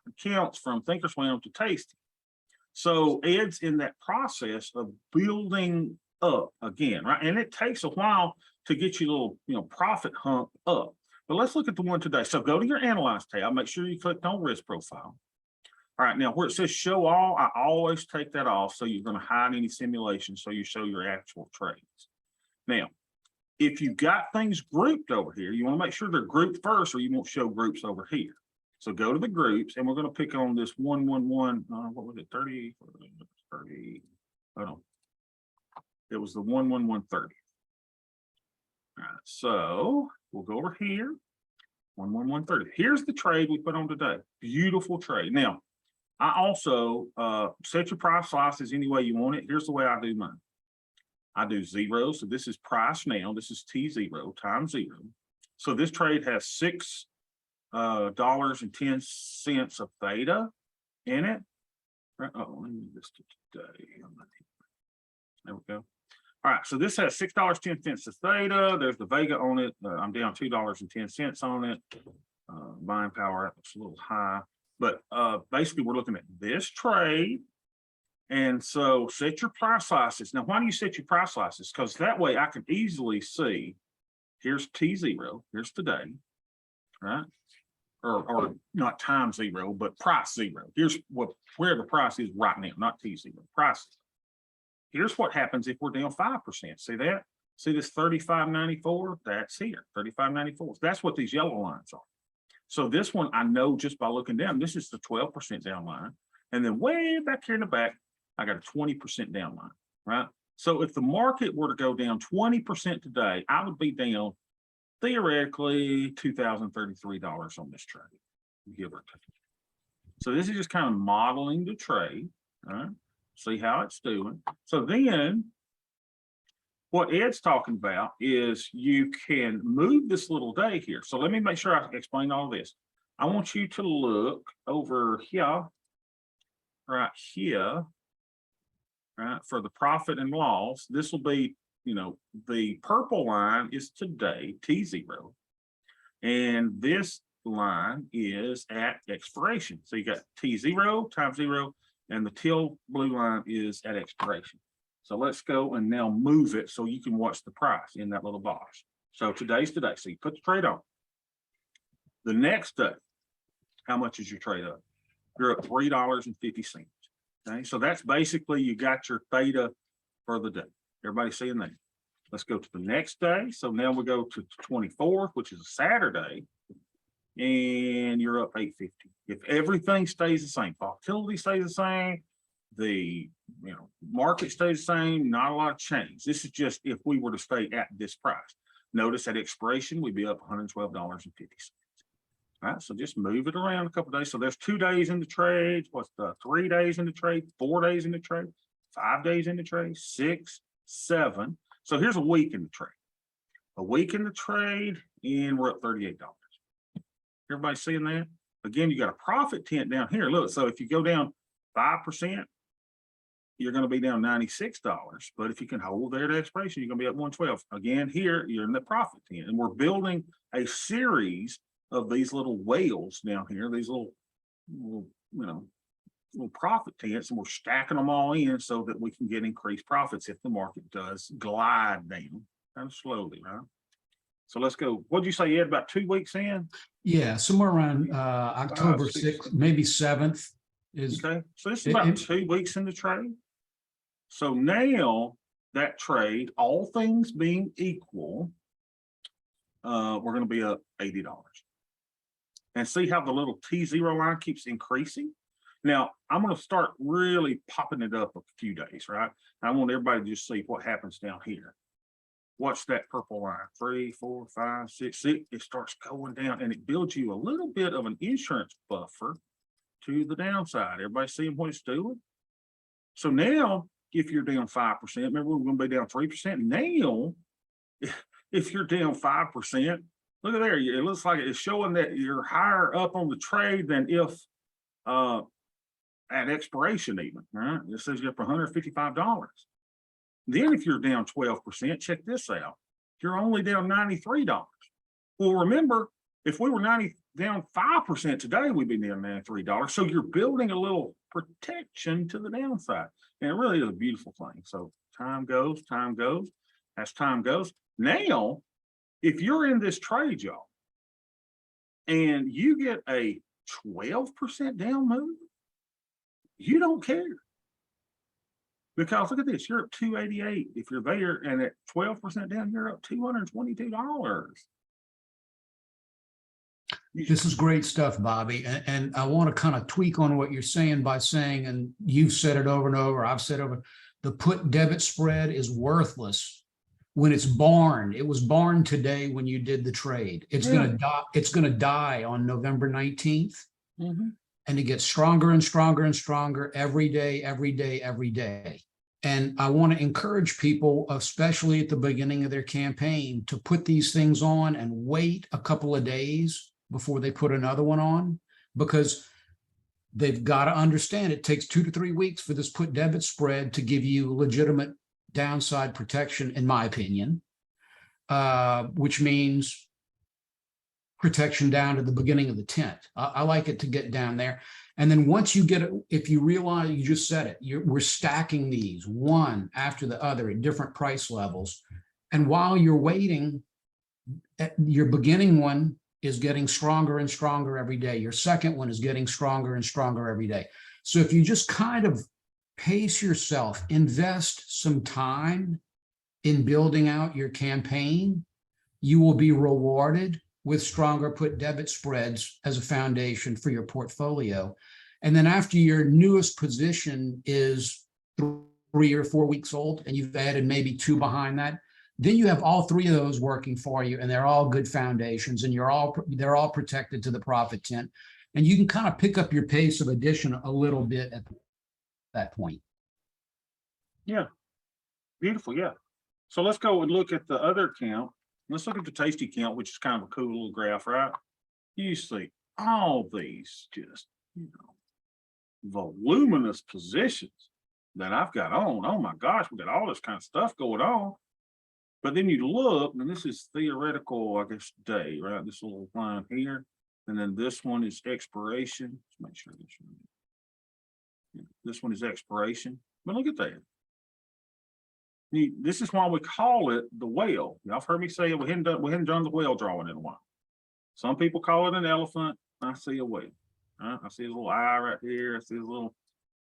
accounts from Thinkorswim to Tasty. So Ed's in that process of building up again, right? And it takes a while to get your little, profit hump up. But let's look at the one today. So go to your Analyze tab, make sure you clicked on Risk Profile. All right, now where it says Show All, I always take that off, so you're going to hide any simulation, so you show your actual trades. Now, if you got things grouped over here, you want to make sure they're grouped first, or you won't show groups over here. So go to the groups, and we're going to pick on this 111. What was it? 30. Hold on. It was the 11130. All right, so we'll go over here. 11130. Here's the trade we put on today. Beautiful trade. Now, I also set your price slices any way you want it. Here's the way I do mine. I do 0. So this is price now. This is T0 times 0. So this trade has $6.10 of theta in it. Oh, let me do this today. There we go. All right, so this has $6.10 of theta. There's the Vega on it. I'm down $2.10 on it. Buying power, it's a little high. But basically, we're looking at this trade. And so set your price slices. Now, why do you set your price slices? Because that way I can easily see, here's T0, here's today, right? Or not time 0, but price 0. Here's where the price is right now, not T0, price. Here's what happens if we're down 5%. See that? See this 35.94? That's here, 35.94. That's what these yellow lines are. So this one, I know just by looking down, this is the 12% down line. And then way back here in the back, I got a 20% down line, right? So if the market were to go down 20% today, I would be down theoretically $2,033 on this trade, give or take. So this is just kind of modeling the trade, all right? see how it's doing. So then what Ed's talking about is you can move this little day here. So let me make sure I explain all this. I want you to look over here, right here, right, for the profit and loss. This will be, the purple line is today, T0. And this line is at expiration. So you got T0 times 0, and the teal blue line is at expiration. So let's go and now move it so you can watch the price in that little box. So today's today. So you put the trade on. The next day, how much is your trade up? You're up $3.50. Okay, so that's basically you got your theta for the day. Everybody seeing that? Let's go to the next day. So now we go to the 24th, which is a Saturday, and you're up $8.50. If everything stays the same, volatility stays the same, the market stays the same, not a lot of change. This is just if we were to stay at this price. Notice at expiration, we'd be up $112.50. All right, so just move it around a couple of days. So there's 2 days in the trade. What's the 3 days in the trade? 4 days in the trade? 5 days in the trade? 6, 7. So here's a week in the trade. A week in the trade, and we're up $38. Everybody seeing that? Again, you got a profit tent down here. Look, so if you go down 5%, you're going to be down $96. But if you can hold there to expiration, you're going to be at 112. Again, here you're in the profit tent, and we're building a series of these little whales down here, these little profit tents, and we're stacking them all in so that we can get increased profits if the market does glide down kind of slowly, right? So let's go. What'd you say, Ed, about 2 weeks in? Yeah, somewhere around October 6th, maybe 7th is. Okay, so this is about 2 weeks in the trade. So now that trade, all things being equal, we're going to be up $80. And see how the little T0 line keeps increasing? Now, I'm going to start really popping it up a few days, right? I want everybody to just see what happens down here. Watch that purple line, 3, 4, 5, 6, 6. It starts going down, and it builds you a little bit of an insurance buffer to the downside. Everybody seeing what it's doing? So now, if you're down 5%, remember we're going to be down 3%. Now, if you're down 5%, look at there. It looks like it's showing that you're higher up on the trade than if at expiration even, right? It says you're up $155. Then if you're down 12%, check this out. You're only down $93. Well, remember, if we were down 5% today, we'd be down $93. So you're building a little protection to the downside. And it really is a beautiful thing. So time goes, as time goes. Now, if you're in this trade, y'all, and you get a 12% down move, you don't care. Because look at this, you're up 288 if you're there, and at 12% down, you're up $222. This is great stuff, Bobby. And I want to kind of tweak on what you're saying by saying, and you've said it over and over, I've said over, the put debit spread is worthless when it's born. It was born today when you did the trade. It's going to die. It's going to die on November 19th. Mm-hmm. And it gets stronger and stronger and stronger every day, every day, every day. And I want to encourage people, especially at the beginning of their campaign, to put these things on and wait a couple of days before they put another one on, because they've got to understand it takes 2 to 3 weeks for this put debit spread to give you legitimate downside protection, in my opinion, which means protection down to the beginning of the tent. I like it to get down there. And then once you get it, if you realize, you just said it, we're stacking these one after the other at different price levels. And while you're waiting, your beginning one is getting stronger and stronger every day. Your second one is getting stronger and stronger every day. So if you just kind of pace yourself, invest some time in building out your campaign, you will be rewarded with stronger put debit spreads as a foundation for your portfolio. And then after your newest position is 3 or 4 weeks old, and you've added maybe 2 behind that, then you have all 3 of those working for you, and they're all good foundations, and they're all protected to the profit tent. And you can kind of pick up your pace of addition a little bit at that point. Yeah, beautiful. Yeah. So let's go and look at the other account. Let's look at the tasty count, which is kind of a cool little graph, right? You see all these just, voluminous positions that I've got on. Oh my gosh, we got all this kind of stuff going on. But then you look, and this is theoretical, I guess, day, right? This little line here. And then this one is expiration. Let's make sure this one. Yeah, this one is expiration. But look at that. This is why we call it the whale. Y'all have heard me say it. We hadn't done the whale drawing in a while. Some people call it an elephant. I see a whale. I see his little eye right here. I see his little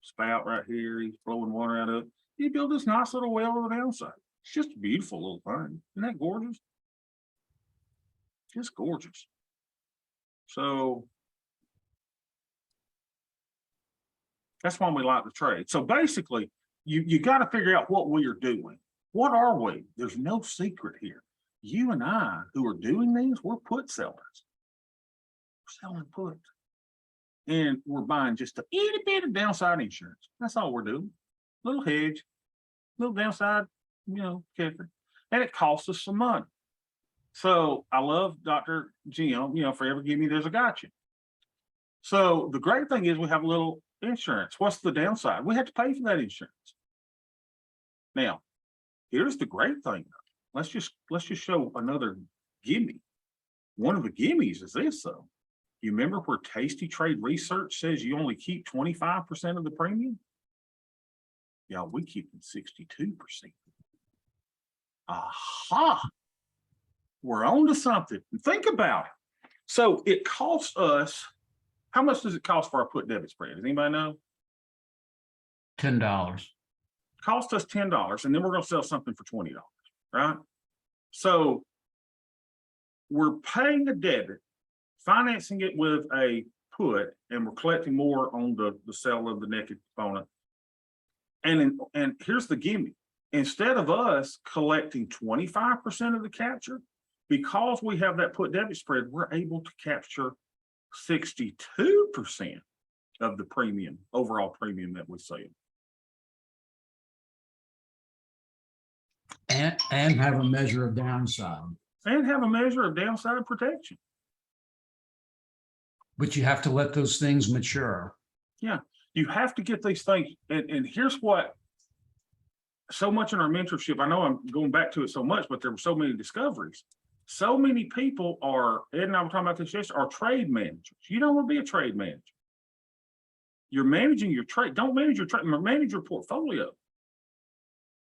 spout right here. He's blowing water out of it. He built this nice little whale on the downside. It's just a beautiful little thing. Isn't that gorgeous? Just gorgeous. So that's why we like to trade. So basically, you got to figure out what we are doing. What are we? There's no secret here. You and I who are doing these, we're put sellers. We're selling puts. And we're buying just a itty bit of downside insurance. That's all we're doing. Little hedge, little downside, kicker. And it costs us some money. So I love Dr. Jim, forever give me, there's a gotcha. So the great thing is we have a little insurance. What's the downside? We have to pay for that insurance. Now, here's the great thing. Let's just show another gimme. One of the gimmies is this though. You remember where Tasty Trade Research says you only keep 25% of the premium? Yeah, we keep 62%. Aha! We're on to something. Think about it. So it costs us, how much does it cost for our put debit spread? Does anybody know? $10. Cost us $10, and then we're going to sell something for $20, right? So we're paying a debit, financing it with a put, and we're collecting more on the sale of the naked component. And here's the gimme. Instead of us collecting 25% of the capture, because we have that put debit spread, we're able to capture 62% of the premium, overall premium that we sell. And have a measure of downside. And have a measure of downside protection. But you have to let those things mature. Yeah, you have to get these things. And here's what, so much in our mentorship, I know I'm going back to it so much, but there were so many discoveries. So many people are, Ed and I were talking about this yesterday, are trade managers. You don't want to be a trade manager. You're managing your trade. Don't manage your trade, manage your portfolio.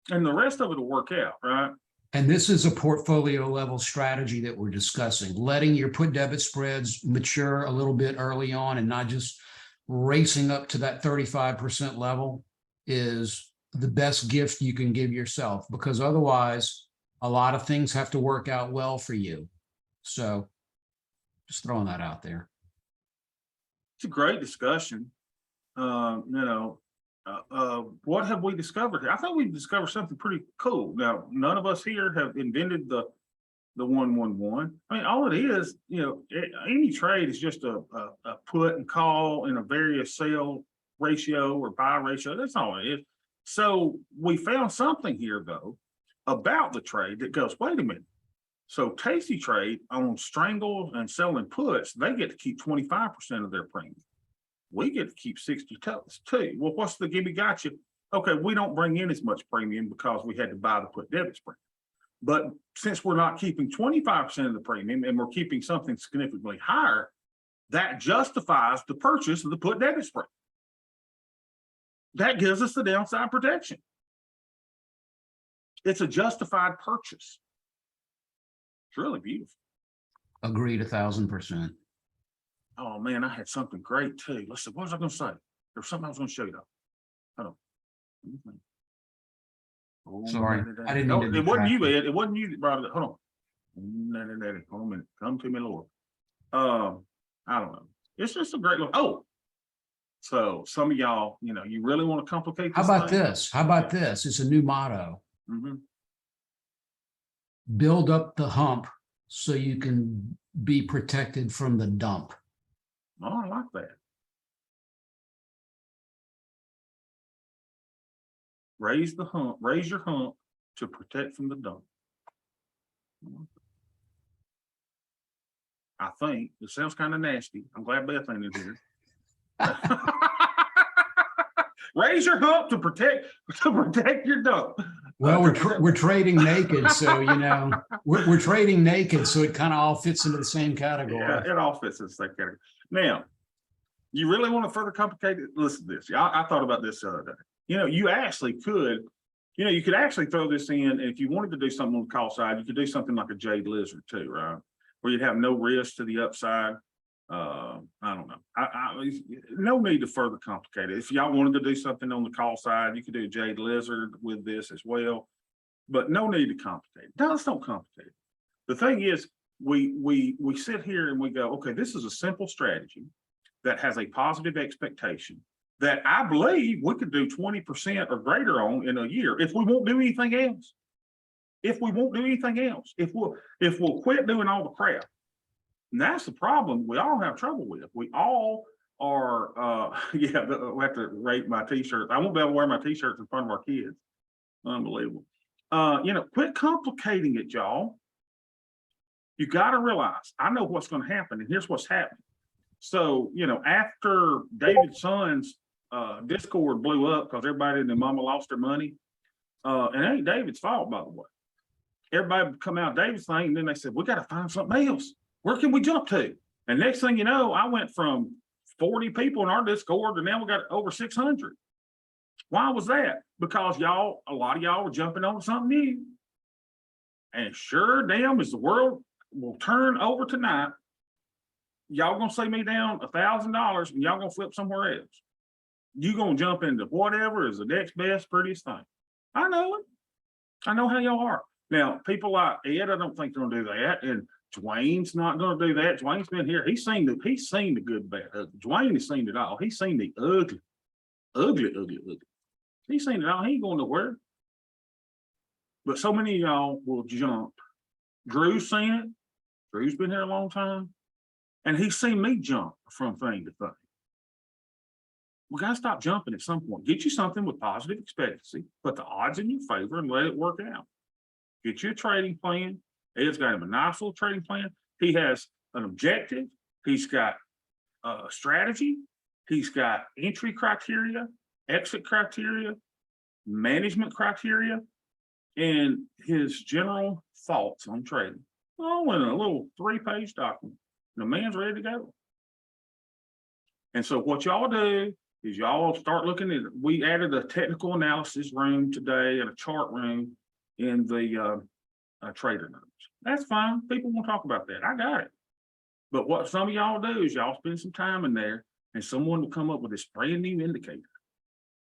And the rest of it will work out, right? And this is a portfolio level strategy that we're discussing, letting your put debit spreads mature a little bit early on and not just racing up to that 35% level is the best gift you can give yourself, because otherwise a lot of things have to work out well for you. So just throwing that out there. It's a great discussion. What have we discovered? I think we've discovered something pretty cool. Now, none of us here have invented the 111. I mean, all it is, any trade is just a put and call in a various sell ratio or buy ratio. That's all it is. So we found something here though about the trade that goes, wait a minute. So Tasty Trade on strangle and selling puts, they get to keep 25% of their premium. We get to keep 62. Well, what's the gimme gotcha? Okay, we don't bring in as much premium because we had to buy the put debit spread. But since we're not keeping 25% of the premium and we're keeping something significantly higher, that justifies the purchase of the put debit spread. That gives us the downside protection. It's a justified purchase. It's really beautiful. Agreed 1000%. Oh man, I had something great too. Let's see, what was I going to say? There's something I was going to show you though. Hold on. Oh, Sorry, I didn't no, mean to it wasn't you, detract you. Ed. It wasn't you that brought it up. Hold on. Hold on a minute. Come to me, Lord. I don't know. It's just a great look. Oh, so some of y'all, you really want to complicate How this about thing? this? How about this? It's a new motto. Mhm. Build up the hump so you can be protected from the dump. Oh, I like that. raise your hump to protect from the dump. I think it sounds kind of nasty. I'm glad Beth ain't in here. Raise your hump to protect your dump. Well, we're trading naked, so we're trading naked, so it kind of all fits into the same category. Yeah, it all fits in the same category. Now, you really want to further complicate it? Listen to this. I thought about this the other day. You actually could, you could actually throw this in, and if you wanted to do something on the call side, you could do something like a jade lizard too, right? Where you'd have no risk to the upside. I don't know. No need to further complicate it. If y'all wanted to do something on the call side, you could do a jade lizard with this as well, but no need to complicate it. No, let's don't complicate it. The thing is, we sit here and we go, okay, this is a simple strategy that has a positive expectation that I believe we could do 20% or greater on in a year if we won't do anything else. If we'll quit doing all the crap. And that's the problem we all have trouble with. We all are, yeah, we have to rate my t-shirts. I won't be able to wear my t-shirts in front of our kids. Unbelievable. Quit complicating it, y'all. You got to realize, I know what's going to happen, and here's what's happening. So, after David's son's Discord blew up because everybody and their mama lost their money, and it ain't David's fault, by the way. Everybody would come out David's thing, and then they said, we got to find something else. Where can we jump to? And next thing you know, I went from 40 people in our Discord, and now we got over 600. Why was that? Because a lot of y'all were jumping on something new. And sure damn, as the world will turn over tonight, y'all gonna see me down $1,000 and y'all gonna flip somewhere else. You gonna jump into whatever is the next best, prettiest thing. I know it. I know how y'all are. Now, people like Ed, I don't think they're gonna do that. And Dwayne's not gonna do that. Dwayne's been here. He's seen the good, bad. Dwayne has seen it all. He's seen the ugly. He's seen it all. He ain't going nowhere. But so many of y'all will jump. Drew's seen it. Drew's been here a long time. And he's seen me jump from thing to thing. We gotta stop jumping at some point. Get you something with positive expectancy, put the odds in your favor and let it work out. Get you a trading plan. Ed's got him a nice little trading plan. He has an objective. He's got a strategy. He's got entry criteria, exit criteria, management criteria, and his general thoughts on trading. Oh, in a little 3-page document. The man's ready to go. And so what y'all do is y'all start looking at, we added a technical analysis room today and a chart room in the trader notes. That's fine. People won't talk about that. I got it. But what some of y'all do is y'all spend some time in there and someone will come up with this brand new indicator.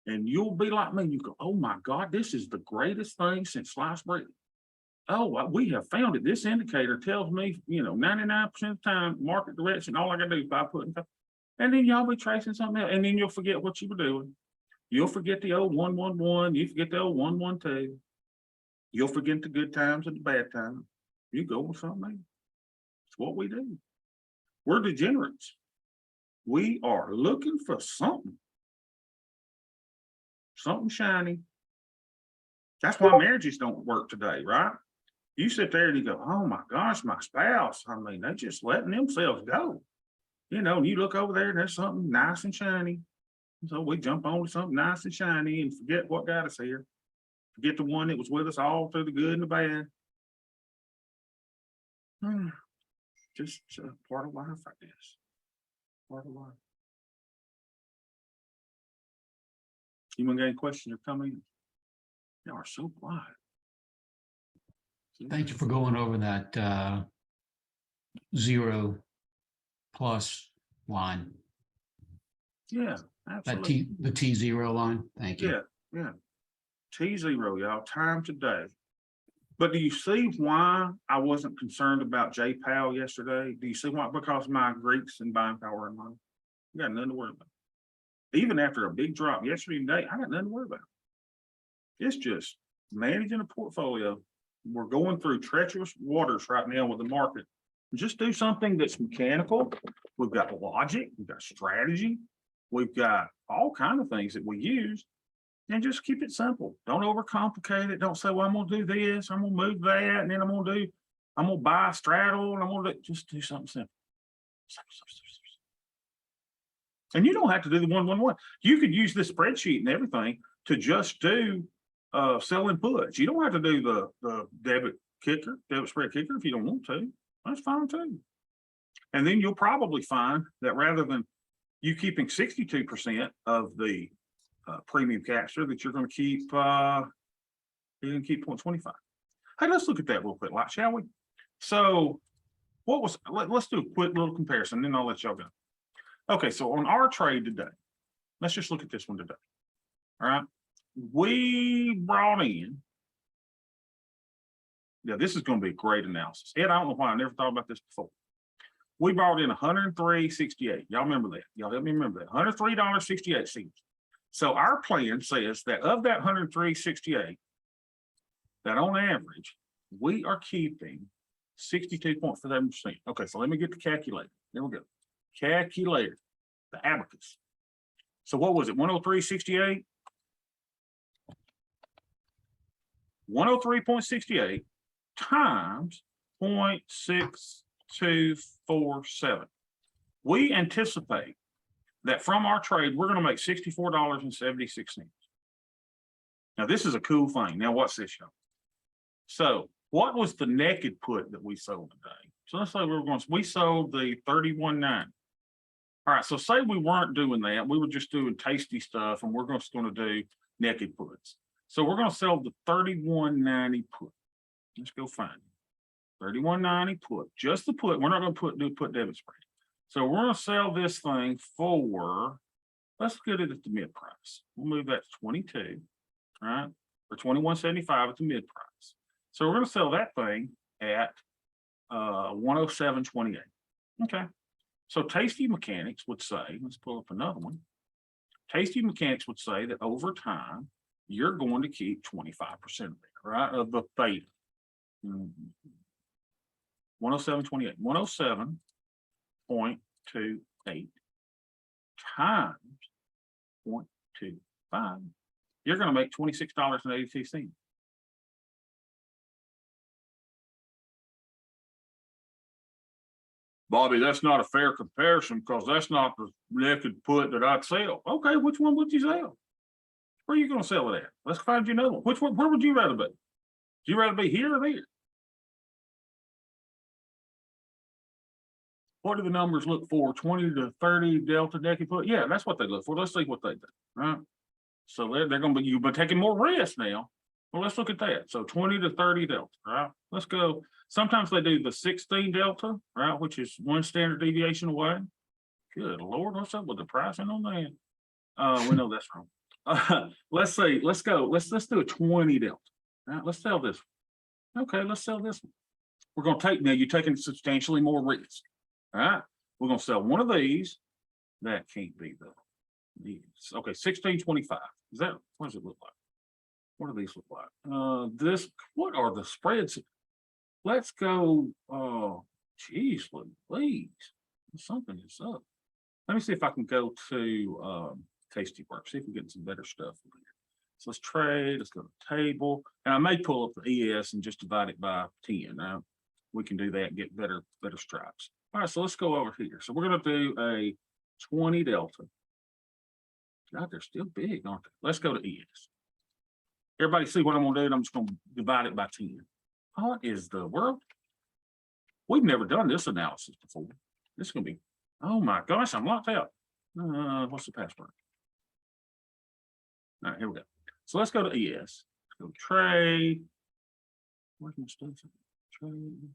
And you'll be like me. You go, oh my God, this is the greatest thing since sliced bread. Oh, we have found it. This indicator tells me, 99% of the time, market direction. All I got to do is buy, put, and then y'all be tracing something else. And then you'll forget what you were doing. You'll forget the old 111. You forget the old 112. You'll forget the good times and the bad times. You go with something else. It's what we do. We're degenerates. We are looking for something shiny. That's why marriages don't work today, right? You sit there and you go, oh my gosh, my spouse. I mean, they're just letting themselves go. And you look over there and there's something nice and shiny. So we jump on to something nice and shiny and forget what got us here. Forget the one that was with us all through the good and the bad. Just part of life, I guess. Part of life. You want to get any questions or comments? Y'all are so quiet. Thank you for going over that 0+ line. Yeah, absolutely. The T0 line. Thank you. Yeah. T0, y'all. Time today. But do you see why I wasn't concerned about J Powell yesterday? Do you see why? Because my Greeks and buying power in mind. I got nothing to worry about. Even after a big drop yesterday and today, I got nothing to worry about. It's just managing a portfolio. We're going through treacherous waters right now with the market. Just do something that's mechanical. We've got logic, we've got strategy, we've got all kinds of things that we use. And just keep it simple. Don't overcomplicate it. Don't say, well, I'm gonna do this, I'm gonna move that, and then I'm gonna buy a straddle, and I'm gonna just do something simple. And you don't have to do the 1-1-1. You could use this spreadsheet and everything to just do selling puts. You don't have to do the debit spread kicker if you don't want to. That's fine too. And then you'll probably find that rather than you keeping 62% of the premium capture, that you're going to keep 0.25. Hey, let's look at that real quick, shall we? So let's do a quick little comparison, then I'll let y'all go. Okay, so on our trade today, let's just look at this one today. All right, we brought in, yeah, this is going to be a great analysis. Ed, I don't know why I never thought about this before. We brought in $103.68. Y'all remember that? Y'all help me remember that. $103.68. So our plan says that of that $103.68, that on average, we are keeping 62.7%. Okay, so let me get the calculator. There we go. Calculator, the abacus. So what was it? 103.68? 103.68 times 0.6247. We anticipate that from our trade, we're going to make $64.76. Now, this is a cool thing. Now, what's this, y'all? So, what was the naked put that we sold today? So let's say we sold the 31.9. All right, so say we weren't doing that. We were just doing tasty stuff, and we're just going to do naked puts. So we're going to sell the 31.90 put. Let's go find it. 31.90 put, just the put. We're not going to do put debit spread. So we're going to sell this thing for, let's get it at the mid price. We'll move that to 22, right? Or 21.75 at the mid price. So we're going to sell that thing at 107.28. Okay. So Tasty Mechanics would say, let's pull up another one. Tasty Mechanics would say that over time, you're going to keep 25% of it, right? Of the theta. 107.28. 107.28 times 0.25. You're going to make $26.82. Bobby, that's not a fair comparison because that's not the naked put that I'd sell. Okay, which one would you sell? Where are you going to sell it at? Let's find you another one. Which one? Where would you rather be? Would you rather be here or there? What do the numbers look for? 20 to 30 delta naked put? Yeah, that's what they look for. Let's see what they do. Right. So they're going to be, you've been taking more risk now. Well, let's look at that. So 20 to 30 delta, right? Let's go. Sometimes they do the 16 delta, right? Which is one standard deviation away. Good Lord, what's up with the pricing on that? We know that's wrong. Let's see, let's go. Let's do a 20 delta. Right? Let's sell this one. Okay, let's sell this one. We're going to take, now you're taking substantially more risk. All right. We're going to sell one of these. That can't be these. Okay, 16.25. Is that, what does it look like? What do these look like? What are the spreads? Let's go. Oh, geez, please. Something is up. Let me see if I can go to Tasty Work, see if we get some better stuff in here. So let's trade, let's go to table. And I may pull up the ES and just divide it by 10. Now we can do that and get better stripes. All right, so let's go over here. So we're going to do a 20 delta. God, they're still big, aren't they? Let's go to ES. Everybody see what I'm going to do? I'm just going to divide it by 10. What is the world? We've never done this analysis before. This is going to be, oh my gosh, I'm locked out. What's the password? All right, here we go. So let's go to ES. Let's go trade. Where's my stuff? Trade,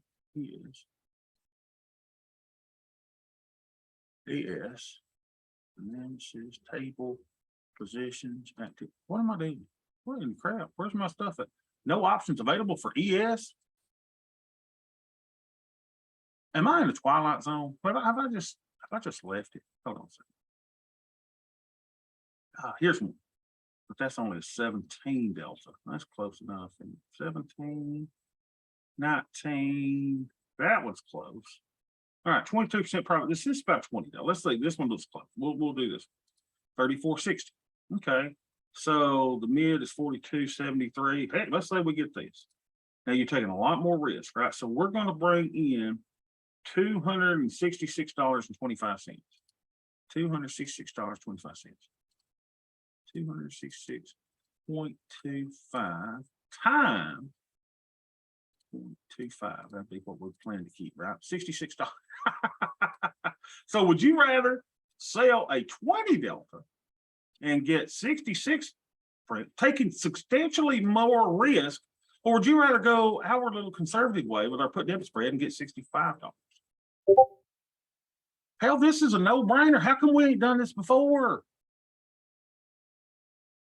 ES. Analysis, table, positions, active. What am I doing? What in the crap? Where's my stuff at? No options available for ES. Am I in the twilight zone? Have I just left it? Hold on a second. Here's one. But that's only a 17 delta. That's close enough. 17, 19. That was close. All right, 22% profit. This is about 20 though. Let's say this one looks close. We'll do this. 34.60. Okay. So the mid is 42.73. Hey, let's say we get this. Now you're taking a lot more risk, right? So we're going to bring in $266.25. $266.25. 266.25 times 0.25. That'd be what we're planning to keep, right? $66. So would you rather sell a 20 Delta and get 66 for it, taking substantially more risk, or would you rather go our little conservative way with our put debit spread and get $65? Hell, this is a no-brainer. How come we ain't done this before?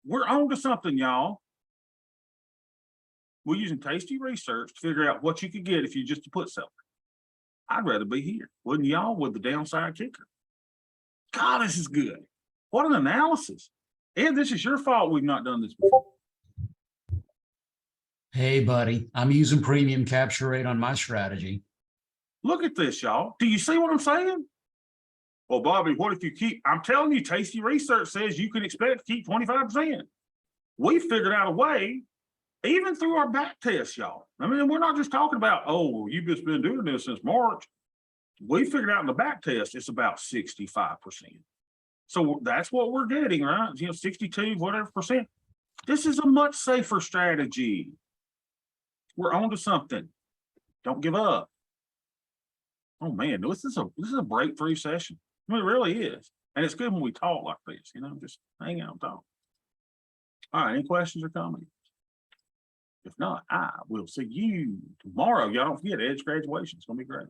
We're on to something, y'all. We're using tasty research to figure out what you could get if you just put something. I'd rather be here, wouldn't y'all, with the downside kicker? God, this is good. What an analysis. And this is your fault we've not done this before. Hey, buddy, I'm using premium capture rate on my strategy. Look at this, y'all. Do you see what I'm saying? Well, Bobby, what if you keep, I'm telling you, tasty research says you can expect to keep 25%. We figured out a way, even through our back test, y'all. I mean, we're not just talking about, oh, you've just been doing this since March. We figured out in the back test, it's about 65%. So that's what we're getting, right? 62, whatever percent. This is a much safer strategy. We're on to something. Don't give up. Oh man, this is a breakthrough session. I mean, it really is. And it's good when we talk like this, just hang out and talk. All right, any questions or comments? If not, I will see you tomorrow. Y'all don't forget Edge graduation. It's gonna be great.